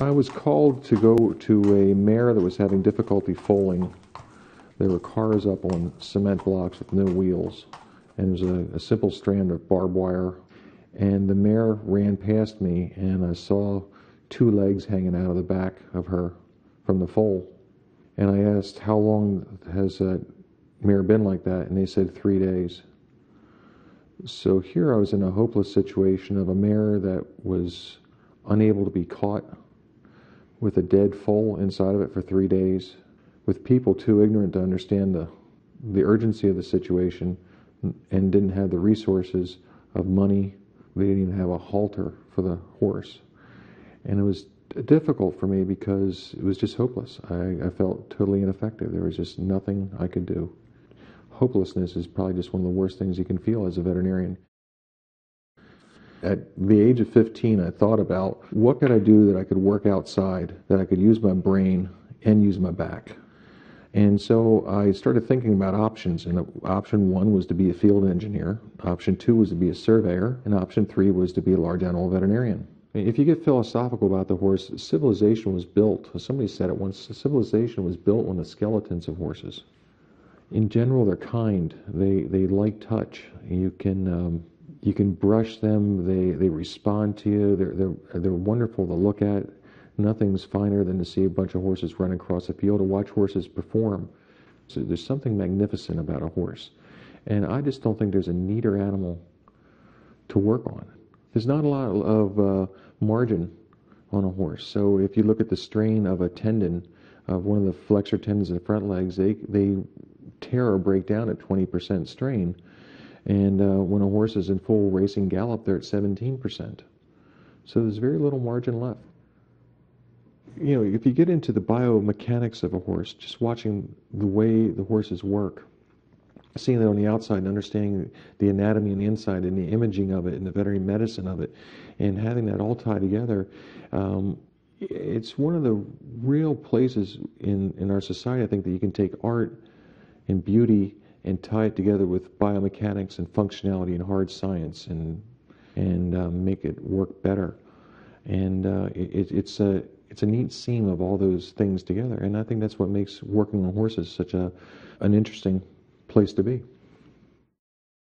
I was called to go to a mare that was having difficulty foaling. There were cars up on cement blocks with no wheels, and there was a simple strand of barbed wire. And the mare ran past me, and I saw two legs hanging out of the back of her from the foal. And I asked, how long has that mare been like that? And they said 3 days. So here I was in a hopeless situation of a mare that was unable to be caught with a dead foal inside of it for 3 days, with people too ignorant to understand the urgency of the situation and didn't have the resources of money. They didn't even have a halter for the horse. And it was difficult for me because it was just hopeless. I felt totally ineffective. There was just nothing I could do. Hopelessness is probably just one of the worst things you can feel as a veterinarian. At the age of 15, I thought about what could I do that I could work outside, that I could use my brain and use my back. And so I started thinking about options, and option 1 was to be a field engineer, option 2 was to be a surveyor, and option 3 was to be a large animal veterinarian. If you get philosophical about the horse, civilization was built, somebody said it once, civilization was built on the skeletons of horses. In general, they're kind, they like touch. You can brush them, they respond to you, they're wonderful to look at. Nothing's finer than to see a bunch of horses run across a field or watch horses perform. So there's something magnificent about a horse. And I just don't think there's a neater animal to work on. There's not a lot of margin on a horse. So if you look at the strain of a tendon, of one of the flexor tendons in the front legs, they tear or break down at 20% strain. And when a horse is in full racing gallop, they're at 17%. So there's very little margin left. You know, if you get into the biomechanics of a horse, just watching the way the horses work, seeing it on the outside and understanding the anatomy on the inside and the imaging of it and the veterinary medicine of it, and having that all tied together, it's one of the real places in our society, I think, that you can take art and beauty and tie it together with biomechanics and functionality and hard science and make it work better. And it's a neat seam of all those things together, and I think that's what makes working on horses such an interesting place to be.